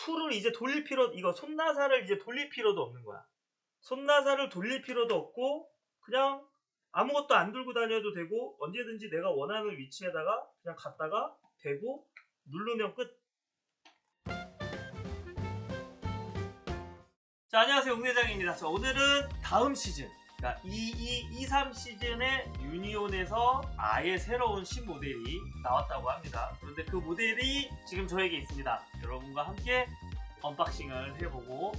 풀을 이제 돌릴 필요, 이거 손나사를 이제 돌릴 필요도 없는 거야. 손나사를 돌릴 필요도 없고 그냥 아무것도 안 들고 다녀도 되고 언제든지 내가 원하는 위치에다가 그냥 갖다가 대고 누르면 끝. 자, 안녕하세요, 웅대장입니다. 자, 오늘은 다음 시즌, 그러니까 23 시즌의 유니온에서 아예 새로운 신모델이 나왔다고 합니다. 그런데 그 모델이 지금 저에게 있습니다. 여러분과 함께 언박싱을 해보고,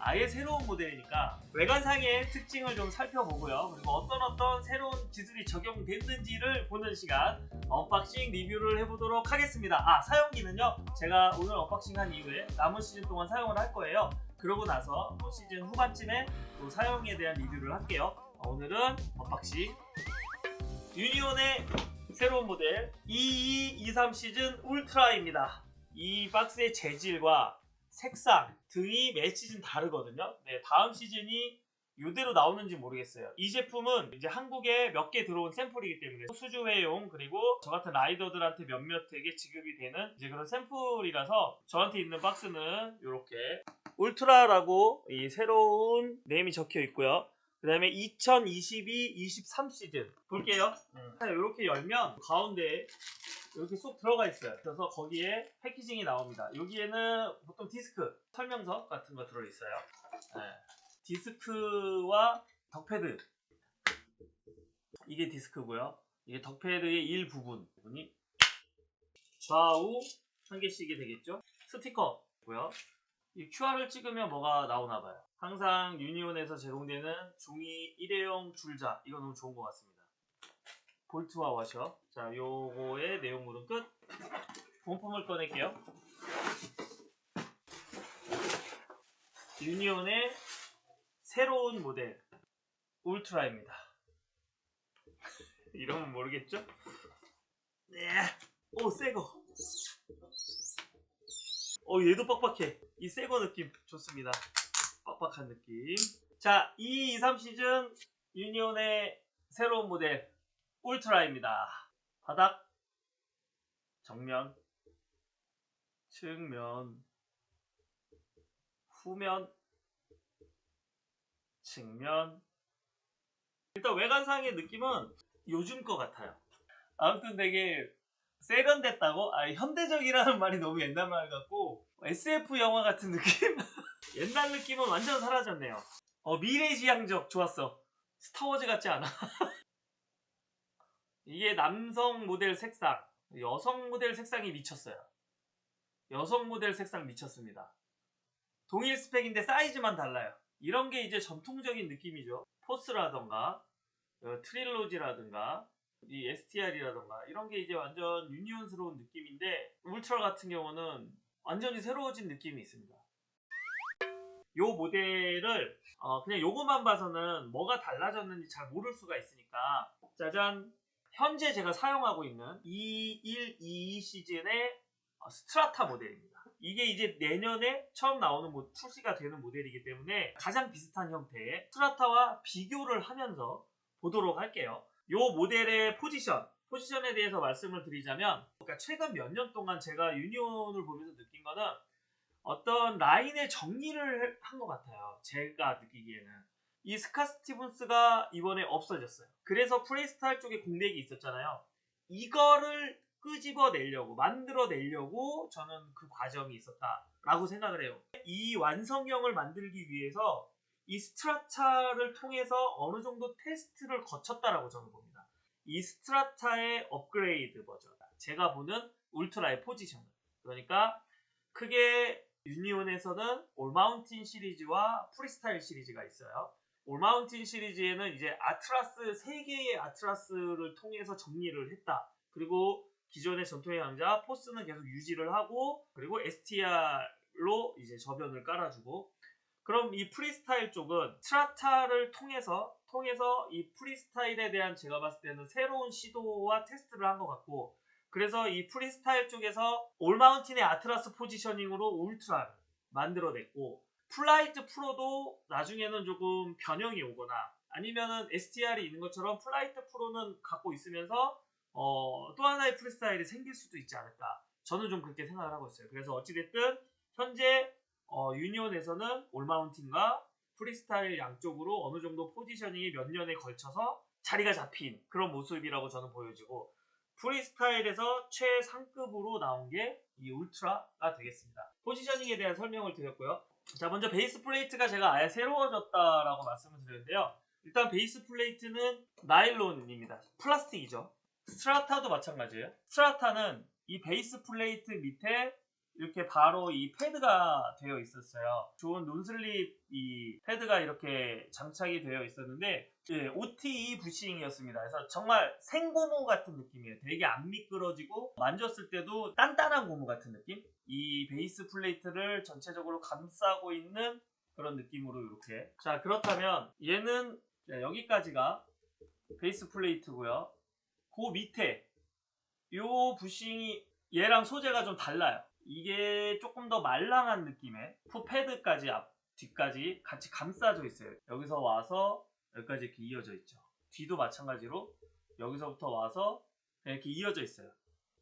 아예 새로운 모델이니까 외관상의 특징을 좀 살펴보고요. 그리고 어떤 새로운 기술이 적용됐는지를 보는 시간, 언박싱 리뷰를 해보도록 하겠습니다. 사용기는요, 제가 오늘 언박싱한 이후에 남은 시즌 동안 사용을 할 거예요. 그러고 나서 시즌 후반쯤에 또 사용에 대한 리뷰를 할게요. 오늘은 언박싱 유니온의 새로운 모델 22-23 시즌 울트라입니다. 이 박스의 재질과 색상 등이 매 시즌 다르거든요. 네, 다음 시즌이 이대로 나오는지 모르겠어요. 이 제품은 이제 한국에 몇 개 들어온 샘플이기 때문에 수주회용, 그리고 저 같은 라이더들한테 몇몇에게 지급이 되는 이제 그런 샘플이라서, 저한테 있는 박스는 이렇게 울트라라고 이 새로운 네임이 적혀 있고요. 그 다음에 2022-23 시즌 볼게요. 이렇게 열면 가운데 이렇게 쏙 들어가 있어요. 그래서 거기에 패키징이 나옵니다. 여기에는 보통 디스크 설명서 같은 거 들어있어요. 네. 디스크와 덕패드, 이게 디스크고요. 이게 덕패드의 일부분이 좌우 한 개씩이 되겠죠. 스티커고요. 이 QR을 찍으면 뭐가 나오나봐요. 항상 유니온에서 제공되는 종이 일회용 줄자, 이거 너무 좋은 것 같습니다. 볼트와 와셔. 자, 요거의 내용물은 끝. 본품을 꺼낼게요. 유니온의 새로운 모델 울트라입니다. 이러면 모르겠죠? 네. 오, 새거. 얘도 빡빡해. 이 새거 느낌 좋습니다. 빡빡한 느낌. 자, 22-23 시즌 유니온의 새로운 모델 울트라입니다. 바닥, 정면, 측면, 후면, 측면. 일단 외관상의 느낌은 요즘 거 같아요. 아무튼 되게 세련됐다고? 현대적이라는 말이 너무 옛날 말 같고 SF 영화 같은 느낌? 옛날 느낌은 완전 사라졌네요. 미래지향적 좋았어. 스타워즈 같지 않아? 이게 남성 모델 색상, 여성 모델 색상이 미쳤어요. 여성 모델 색상 미쳤습니다. 동일 스펙인데 사이즈만 달라요. 이런 게 이제 전통적인 느낌이죠. 포스라던가 트릴로지라든가 이 STR이라던가 이런 게 이제 완전 유니온스러운 느낌인데, 울트라 같은 경우는 완전히 새로워진 느낌이 있습니다. 요 모델을 그냥 요거만 봐서는 뭐가 달라졌는지 잘 모를 수가 있으니까, 짜잔! 현재 제가 사용하고 있는 21-22 시즌의 스트라타 모델입니다. 이게 이제 내년에 처음 나오는 출시가 되는 모델이기 때문에 가장 비슷한 형태의 스트라타와 비교를 하면서 보도록 할게요. 요 모델의 포지션에 대해서 말씀을 드리자면, 그러니까 최근 몇 년 동안 제가 유니온을 보면서 느낀 거는 어떤 라인의 정리를 한 것 같아요. 제가 느끼기에는 이 스카 스티븐스가 이번에 없어졌어요. 그래서 프리스타일 쪽에 공백이 있었잖아요. 이거를 끄집어내려고, 만들어내려고 저는 그 과정이 있었다라고 생각을 해요. 이 완성형을 만들기 위해서 이 스트라타를 통해서 어느 정도 테스트를 거쳤다라고 저는 봅니다. 이 스트라타의 업그레이드 버전, 제가 보는 울트라의 포지션은, 그러니까 크게 유니온에서는 올마운틴 시리즈와 프리스타일 시리즈가 있어요. 올마운틴 시리즈에는 이제 아트라스, 3개의 아트라스를 통해서 정리를 했다. 그리고 기존의 전통의 강자 포스는 계속 유지를 하고, 그리고 STR로 이제 저변을 깔아주고, 그럼 이 프리스타일 쪽은 스트라타를 통해서 이 프리스타일에 대한, 제가 봤을 때는 새로운 시도와 테스트를 한 것 같고, 그래서 이 프리스타일 쪽에서 올마운틴의 아트라스 포지셔닝으로 울트라를 만들어냈고, 플라이트 프로도 나중에는 조금 변형이 오거나 아니면은 STR이 있는 것처럼 플라이트 프로는 갖고 있으면서 또 하나의 프리스타일이 생길 수도 있지 않을까, 저는 좀 그렇게 생각을 하고 있어요. 그래서 어찌됐든 현재 유니온에서는 올마운틴과 프리스타일 양쪽으로 어느 정도 포지셔닝이 몇 년에 걸쳐서 자리가 잡힌 그런 모습이라고 저는 보여지고, 프리스타일에서 최상급으로 나온 게 이 울트라가 되겠습니다. 포지셔닝에 대한 설명을 드렸고요. 자, 먼저 베이스 플레이트가 제가 아예 새로워졌다라고 말씀을 드렸는데요. 일단 베이스 플레이트는 나일론입니다. 플라스틱이죠. 스트라타도 마찬가지예요. 스트라타는 이 베이스 플레이트 밑에 이렇게 바로 이 패드가 되어 있었어요. 좋은 논슬립 이 패드가 이렇게 장착이 되어 있었는데, 예, OTE 부싱이었습니다. 그래서 정말 생고무 같은 느낌이에요. 되게 안 미끄러지고 만졌을 때도 단단한 고무 같은 느낌? 이 베이스 플레이트를 전체적으로 감싸고 있는 그런 느낌으로 이렇게. 자, 그렇다면 얘는 여기까지가 베이스 플레이트고요. 그 밑에 요 부싱이 얘랑 소재가 좀 달라요. 이게 조금 더 말랑한 느낌의 푸패드까지 앞 뒤까지 같이 감싸져 있어요. 여기서 와서 여기까지 이렇게 이어져 있죠. 뒤도 마찬가지로 여기서부터 와서 이렇게 이어져 있어요.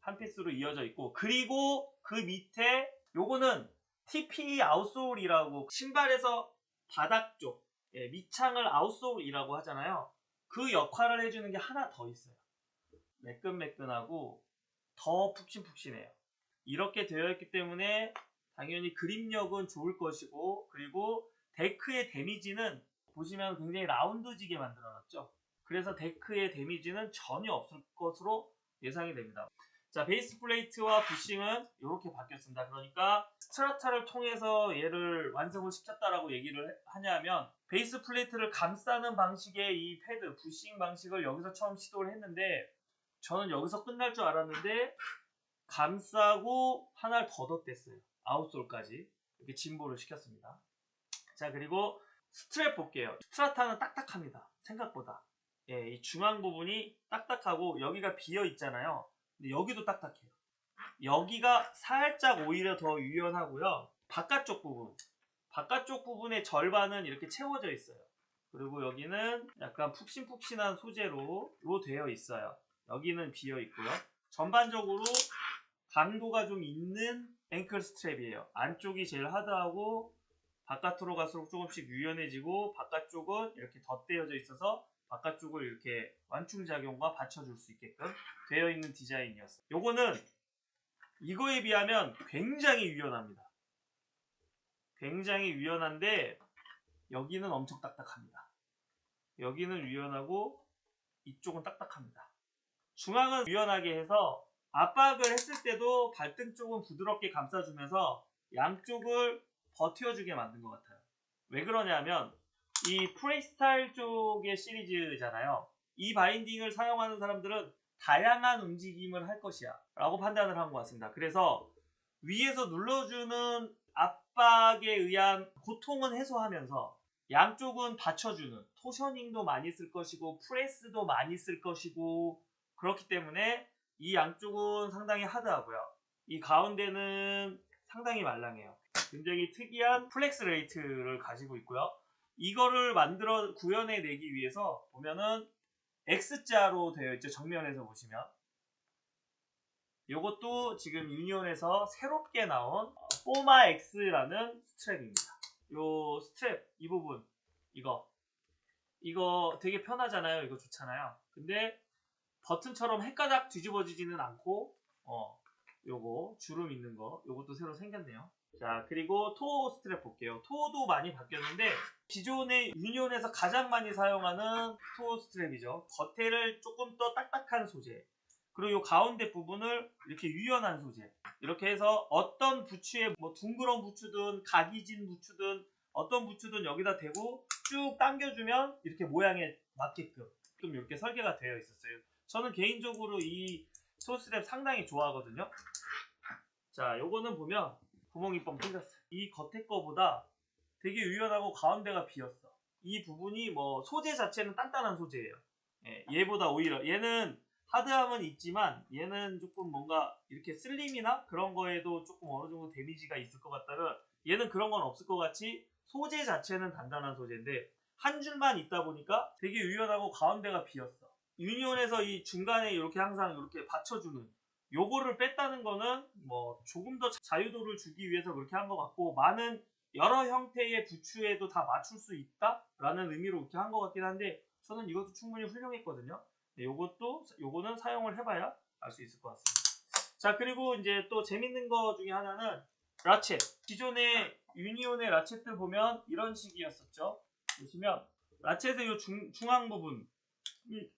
한 피스로 이어져 있고, 그리고 그 밑에 요거는 TP 아웃솔이라고, 신발에서 바닥 쪽 밑창을 아웃솔이라고 하잖아요. 그 역할을 해주는 게 하나 더 있어요. 매끈매끈하고 더 푹신푹신해요. 이렇게 되어 있기 때문에 당연히 그립력은 좋을 것이고, 그리고 데크의 데미지는 보시면 굉장히 라운드지게 만들어놨죠. 그래서 데크의 데미지는 전혀 없을 것으로 예상이 됩니다. 자, 베이스 플레이트와 부싱은 이렇게 바뀌었습니다. 그러니까 스트라타를 통해서 얘를 완성을 시켰다라고 얘기를 하냐면, 베이스 플레이트를 감싸는 방식의 이 패드 부싱 방식을 여기서 처음 시도를 했는데, 저는 여기서 끝날 줄 알았는데 감싸고 하나를 더 덧댔어요. 아웃솔까지 이렇게 진보를 시켰습니다. 자, 그리고 스트랩 볼게요. 스트라타는 딱딱합니다. 생각보다. 예, 이 중앙 부분이 딱딱하고 여기가 비어 있잖아요. 근데 여기도 딱딱해요. 여기가 살짝 오히려 더 유연하고요. 바깥쪽 부분의 절반은 이렇게 채워져 있어요. 그리고 여기는 약간 푹신푹신한 소재로 되어 있어요. 여기는 비어 있고요. 전반적으로 강도가 좀 있는 앵클 스트랩이에요. 안쪽이 제일 하드하고 바깥으로 갈수록 조금씩 유연해지고, 바깥쪽은 이렇게 덧대어져 있어서 바깥쪽을 이렇게 완충작용과 받쳐줄 수 있게끔 되어 있는 디자인이었어요. 요거는 이거에 비하면 굉장히 유연합니다. 굉장히 유연한데 여기는 엄청 딱딱합니다. 여기는 유연하고 이쪽은 딱딱합니다. 중앙은 유연하게 해서 압박을 했을 때도 발등 쪽은 부드럽게 감싸주면서 양쪽을 버텨주게 만든 것 같아요. 왜 그러냐면 이 프리스타일 쪽의 시리즈잖아요. 이 바인딩을 사용하는 사람들은 다양한 움직임을 할 것이야 라고 판단을 한 것 같습니다. 그래서 위에서 눌러주는 압박에 의한 고통은 해소하면서 양쪽은 받쳐주는 토셔닝도 많이 쓸 것이고 프레스도 많이 쓸 것이고, 그렇기 때문에 이 양쪽은 상당히 하드하고요. 이 가운데는 상당히 말랑해요. 굉장히 특이한 플렉스 레이트를 가지고 있고요. 이거를 만들어 구현해내기 위해서 보면은 X자로 되어 있죠. 정면에서 보시면. 이것도 지금 유니온에서 새롭게 나온 포마 X라는 스트랩입니다. 요 스트랩 이 부분, 이거 되게 편하잖아요. 이거 좋잖아요. 근데 버튼처럼 헷가닥 뒤집어지지는 않고, 요거 주름 있는 거 요것도 새로 생겼네요. 자, 그리고 토어 스트랩 볼게요. 토어도 많이 바뀌었는데 기존의 유니온에서 가장 많이 사용하는 토어 스트랩이죠. 겉에를 조금 더 딱딱한 소재, 그리고 요 가운데 부분을 이렇게 유연한 소재, 이렇게 해서 어떤 부츠에 뭐 둥그런 부츠든 각이진 부츠든 어떤 부츠든 여기다 대고 쭉 당겨주면 이렇게 모양에 맞게끔 좀 이렇게 설계가 되어 있었어요. 저는 개인적으로 이 토어 스트랩 상당히 좋아하거든요. 자, 요거는 보면 구멍이 뻥 뚫렸어요. 이 겉에 거보다 되게 유연하고 가운데가 비었어. 이 부분이 뭐 소재 자체는 단단한 소재예요. 예, 얘보다 오히려 얘는 하드함은 있지만 얘는 조금 뭔가 이렇게 슬림이나 그런 거에도 조금 어느 정도 데미지가 있을 것 같다면, 얘는 그런 건 없을 것 같이 소재 자체는 단단한 소재인데 한 줄만 있다 보니까 되게 유연하고 가운데가 비었어. 유니온에서 이 중간에 이렇게 항상 이렇게 받쳐주는 요거를 뺐다는 거는 뭐 조금 더 자유도를 주기 위해서 그렇게 한 것 같고, 많은 여러 형태의 부츠에도 다 맞출 수 있다라는 의미로 그렇게 한 것 같긴 한데, 저는 이것도 충분히 훌륭했거든요. 요거는 사용을 해봐야 알 수 있을 것 같습니다. 자, 그리고 이제 또 재밌는 거 중에 하나는 라쳇. 기존의 유니온의 라쳇들 보면 이런 식이었었죠. 보시면 라쳇의 요 중앙 부분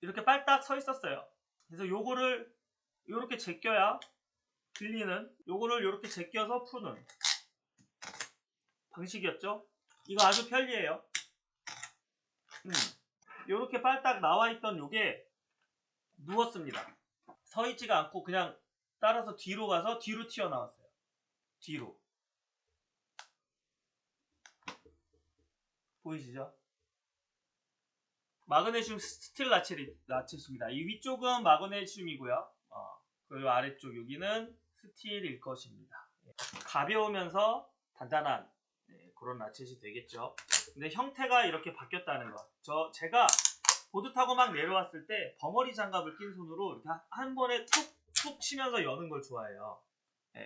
이렇게 빨딱 서 있었어요. 그래서 요거를 요렇게 제껴야 들리는, 요거를 요렇게 제껴서 푸는 방식이었죠. 이거 아주 편리해요. 요렇게 빨딱 나와있던 요게 누웠습니다. 서 있지가 않고 그냥 따라서 뒤로 가서 뒤로 튀어나왔어요. 뒤로. 보이시죠? 마그네슘 스틸 라쳇입니다. 이 위쪽은 마그네슘이고요. 그리고 아래쪽 여기는 스틸일 것입니다. 가벼우면서 단단한 그런 라쳇이 되겠죠. 근데 형태가 이렇게 바뀌었다는 거. 제가 보드 타고 막 내려왔을 때 벙어리 장갑을 낀 손으로 이렇게 한 번에 툭툭 치면서 여는 걸 좋아해요.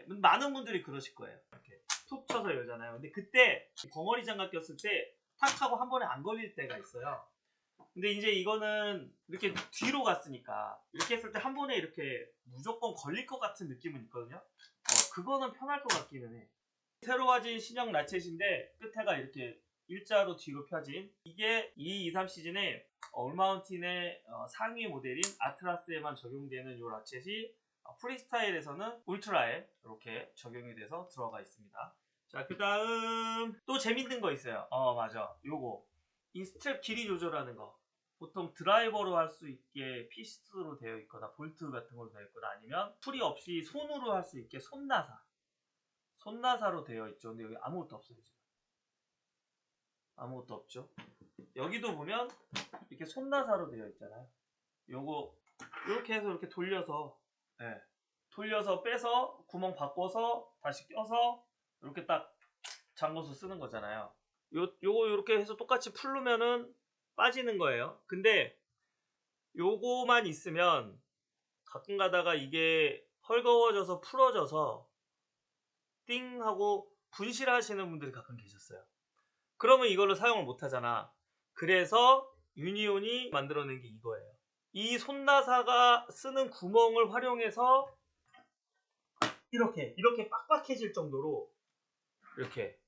많은 분들이 그러실 거예요. 이렇게 툭 쳐서 열잖아요. 근데 그때 벙어리 장갑 꼈을 때 탁 하고 한 번에 안 걸릴 때가 있어요. 근데 이제 이거는 이렇게 뒤로 갔으니까 이렇게 했을 때 한 번에 이렇게 무조건 걸릴 것 같은 느낌은 있거든요. 그거는 편할 것 같기는 해. 새로 와진 신형 라쳇인데 끝에가 이렇게 일자로 뒤로 펴진, 이게 22-23 시즌에 올마운틴의 상위 모델인 아트라스에만 적용되는 이 라쳇이 프리스타일에서는 울트라에 이렇게 적용이 돼서 들어가 있습니다. 자, 그 다음 또 재밌는 거 있어요. 맞아, 요거 이 스트랩 길이 조절하는 거. 보통 드라이버로 할 수 있게 피스로 되어 있거나 볼트 같은 걸로 되어 있거나, 아니면 풀이 없이 손으로 할 수 있게 손나사로 되어 있죠. 근데 여기 아무것도 없어요. 지금 아무것도 없죠. 여기도 보면 이렇게 손나사로 되어 있잖아요. 요거 이렇게 해서 이렇게 돌려서 돌려서 빼서 구멍 바꿔서 다시 껴서 이렇게 딱 잠궈서 쓰는 거잖아요. 요거 이렇게 해서 똑같이 풀르면은 빠지는 거예요. 근데 요거만 있으면 가끔 가다가 이게 헐거워져서 풀어져서 띵 하고 분실하시는 분들이 가끔 계셨어요. 그러면 이걸로 사용을 못 하잖아. 그래서 유니온이 만들어낸 게 이거예요. 이 손나사가 쓰는 구멍을 활용해서 이렇게 빡빡해질 정도로, 이렇게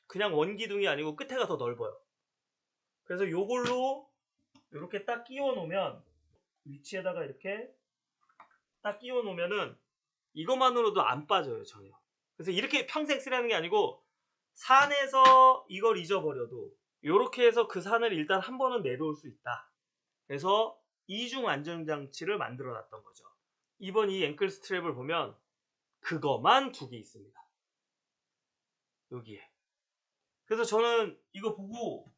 그냥 원기둥이 아니고 끝에가 더 넓어요. 그래서 요걸로 이렇게 딱 끼워 놓으면, 위치에다가 이렇게 딱 끼워 놓으면은 이것만으로도 안 빠져요, 전혀. 그래서 이렇게 평생 쓰라는 게 아니고, 산에서 이걸 잊어버려도 이렇게 해서 그 산을 일단 한 번은 내려올 수 있다. 그래서 이중 안전장치를 만들어 놨던 거죠. 이번 이 앵클 스트랩을 보면 그거만 두 개 있습니다. 여기에. 그래서 저는 이거 보고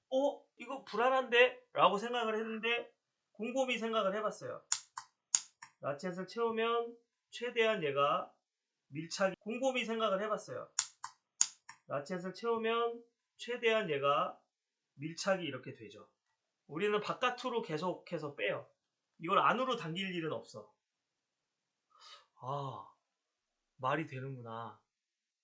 이거 불안한데? 라고 생각을 했는데, 곰곰이 생각을 해봤어요. 라쳇을 채우면 최대한 얘가 밀착이, 곰곰이 생각을 해봤어요. 라쳇을 채우면 최대한 얘가 밀착이 이렇게 되죠. 우리는 바깥으로 계속해서 빼요. 이걸 안으로 당길 일은 없어. 말이 되는구나.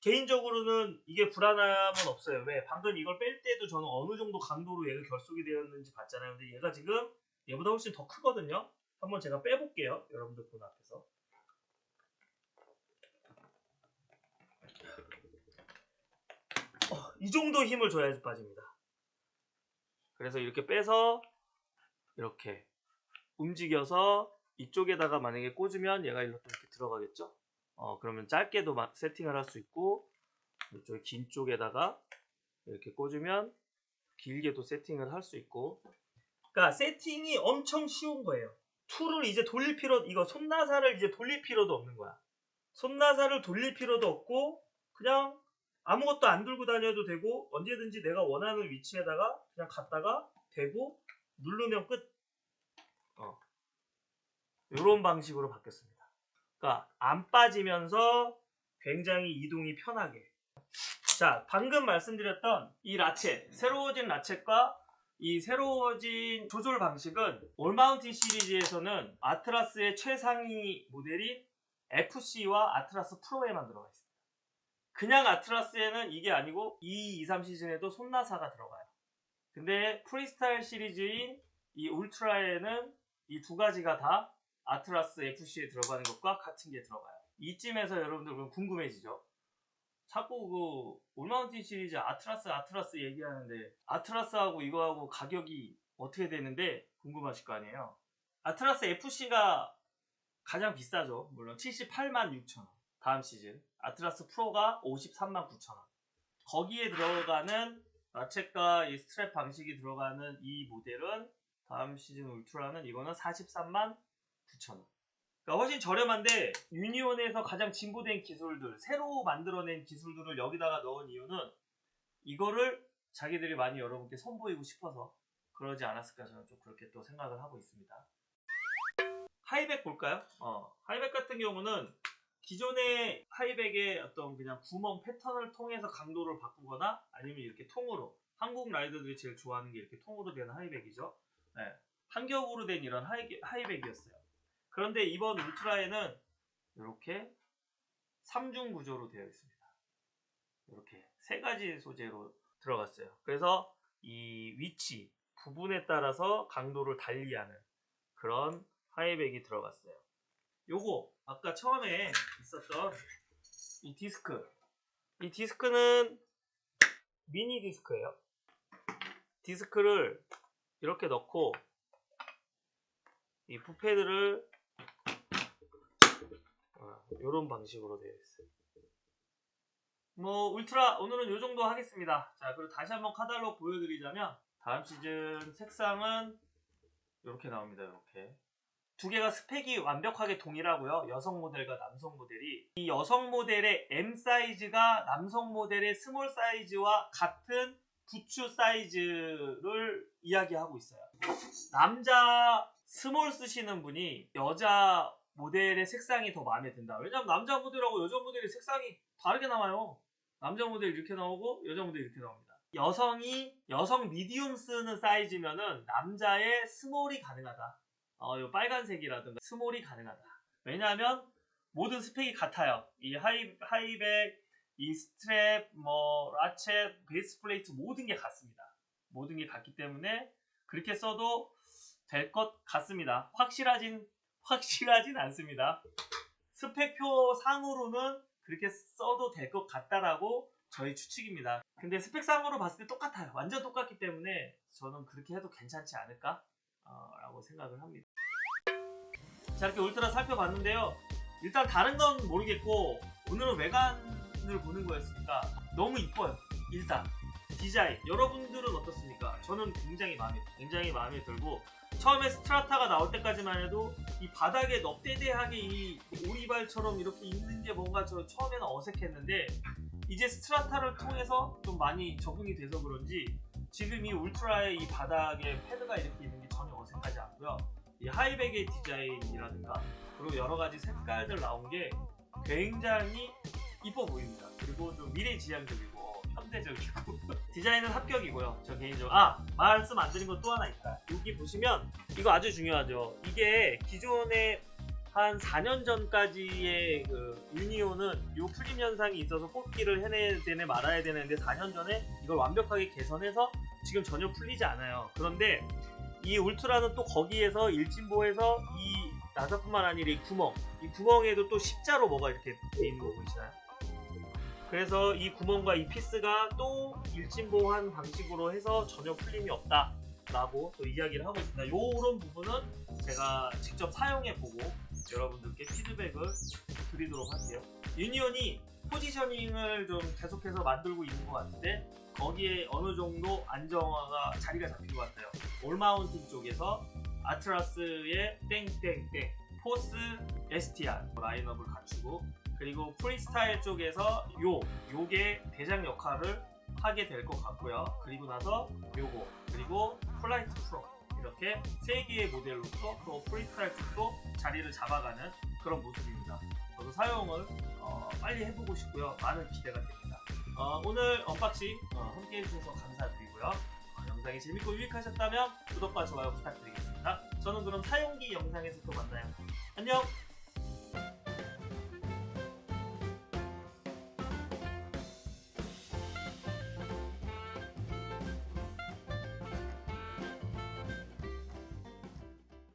개인적으로는 이게 불안함은 없어요. 왜? 방금 이걸 뺄 때도 저는 어느 정도 강도로 얘가 결속이 되었는지 봤잖아요. 근데 얘가 지금 얘보다 훨씬 더 크거든요. 한번 제가 빼볼게요. 여러분들 본 앞에서. 이 정도 힘을 줘야지 빠집니다. 그래서 이렇게 빼서 이렇게 움직여서 이쪽에다가 만약에 꽂으면 얘가 일로 또 이렇게 들어가겠죠. 그러면 짧게도 세팅을 할 수 있고, 이쪽 긴 쪽에다가 이렇게 꽂으면 길게도 세팅을 할 수 있고. 그러니까 세팅이 엄청 쉬운 거예요. 툴을 이제 돌릴 이거 손나사를 이제 돌릴 필요도 없는 거야. 손나사를 돌릴 필요도 없고, 그냥 아무것도 안 들고 다녀도 되고, 언제든지 내가 원하는 위치에다가 그냥 갖다가 대고 누르면 끝. 이런 방식으로 바뀌었습니다. 그러니까 안 빠지면서 굉장히 이동이 편하게. 자, 방금 말씀드렸던 이 라쳇, 새로워진 라쳇과 이 새로워진 조절 방식은 올마운틴 시리즈에서는 아트라스의 최상위 모델인 FC와 아트라스 프로에만 들어가 있습니다. 그냥 아트라스에는 이게 아니고 223 시즌에도 손나사가 들어가요. 근데 프리스타일 시리즈인 이 울트라에는 이 두 가지가 다 아트라스 FC에 들어가는 것과 같은 게 들어가요. 이쯤에서 여러분들 그럼 궁금해지죠? 자꾸 그 올마운틴 시리즈 아트라스 얘기하는데 아트라스하고 이거하고 가격이 어떻게 되는데 궁금하실 거 아니에요. 아트라스 FC가 가장 비싸죠. 물론 78만 6천원. 다음 시즌 아트라스 프로가 53만 9천원. 거기에 들어가는 라쳇과 이 스트랩 방식이 들어가는 이 모델은 다음 시즌 울트라는 이거는 43만 9천원. 그러니까 훨씬 저렴한데 유니온에서 가장 진보된 기술들, 새로 만들어낸 기술들을 여기다가 넣은 이유는 이거를 자기들이 많이 여러분께 선보이고 싶어서 그러지 않았을까 저는 좀 그렇게 또 생각을 하고 있습니다. 하이백 볼까요? 하이백 같은 경우는 기존의 하이백의 어떤 그냥 구멍 패턴을 통해서 강도를 바꾸거나 아니면 이렇게 통으로, 한국 라이더들이 제일 좋아하는 게 이렇게 통으로 된 하이백이죠. 네, 한 겹으로 된 이런 하이백이었어요. 그런데 이번 울트라에는 이렇게 3중 구조로 되어 있습니다. 이렇게 세 가지 소재로 들어갔어요. 그래서 이 위치, 부분에 따라서 강도를 달리하는 그런 하이백이 들어갔어요. 요거 아까 처음에 있었던 이 디스크, 이 디스크는 미니 디스크예요. 디스크를 이렇게 넣고 이 풋패드를 이런 방식으로 되어 있어요. 뭐 울트라 오늘은 요 정도 하겠습니다. 자, 그리고 다시 한번 카탈로그 보여드리자면 다음 시즌 색상은 이렇게 나옵니다. 이렇게 두 개가 스펙이 완벽하게 동일하고요. 여성 모델과 남성 모델이, 이 여성 모델의 M 사이즈가 남성 모델의 스몰 사이즈와 같은 부츠 사이즈를 이야기하고 있어요. 남자 스몰 쓰시는 분이 여자 모델의 색상이 더 마음에 든다. 왜냐면 남자 모델하고 여자 모델의 색상이 다르게 나와요. 남자 모델 이렇게 나오고 여자 모델 이렇게 나옵니다. 여성이 여성 미디움 쓰는 사이즈면은 남자의 스몰이 가능하다. 요 빨간색이라든가 스몰이 가능하다. 왜냐하면 모든 스펙이 같아요. 이 하이백, 이 스트랩, 뭐 라쳇, 베이스 플레이트 모든 게 같습니다. 모든 게 같기 때문에 그렇게 써도 될 것 같습니다. 확실하진 않습니다. 스펙표 상으로는 그렇게 써도 될 것 같다라고 저희 추측입니다. 근데 스펙상으로 봤을 때 똑같아요. 완전 똑같기 때문에 저는 그렇게 해도 괜찮지 않을까? 라고 생각을 합니다. 자, 이렇게 울트라 살펴봤는데요. 일단 다른 건 모르겠고 오늘은 외관을 보는 거였으니까 너무 이뻐요. 일단 디자인 여러분들은 어떻습니까? 저는 굉장히 마음에 들고, 처음에 스트라타가 나올 때까지만 해도 이 바닥에 넙대대하게 이 오리발처럼 이렇게 있는 게 뭔가 저 처음에는 어색했는데 이제 스트라타를 통해서 좀 많이 적응이 돼서 그런지 지금 이 울트라의 이 바닥에 패드가 이렇게 있는 게 전혀 어색하지 않고요. 이 하이백의 디자인이라든가 그리고 여러 가지 색깔들 나온 게 굉장히 이뻐 보입니다. 그리고 좀 미래지향적이고 현대적이고 디자인은 합격이고요. 저 개인적으로 말씀 안 드린 건 또 하나 있다. 여기 보시면 이거 아주 중요하죠. 이게 기존에 한 4년 전까지의 그 유니온은 요 풀림 현상이 있어서 뽑기를 해내야 되네 말아야 되는데 4년 전에 이걸 완벽하게 개선해서 지금 전혀 풀리지 않아요. 그런데 이 울트라는 또 거기에서 일진보에서 이 나사뿐만 아니라 이 구멍에도 또 십자로 뭐가 이렇게 돼 있는 거 보이시나요? 그래서 이 구멍과 이 피스가 또 일진보한 방식으로 해서 전혀 풀림이 없다 라고 또 이야기를 하고 있습니다. 요런 부분은 제가 직접 사용해보고 여러분들께 피드백을 드리도록 할게요. 유니온이 포지셔닝을 좀 계속해서 만들고 있는 것 같은데 거기에 어느 정도 안정화가 자리가 잡힌 것 같아요. 올마운틴 쪽에서 아트라스의 땡땡땡 포스 STR 라인업을 갖추고, 그리고 프리스타일 쪽에서 요게 대장 역할을 하게 될 것 같고요. 그리고 나서 요거, 그리고 플라이트 프로, 이렇게 3개의 모델로서 또 프리스타일 쪽도 자리를 잡아가는 그런 모습입니다. 저도 사용을 빨리 해보고 싶고요. 많은 기대가 됩니다. 오늘 언박싱 함께 해주셔서 감사드리고요. 영상이 재밌고 유익하셨다면 구독과 좋아요 부탁드리겠습니다. 저는 그럼 사용기 영상에서 또 만나요. 안녕!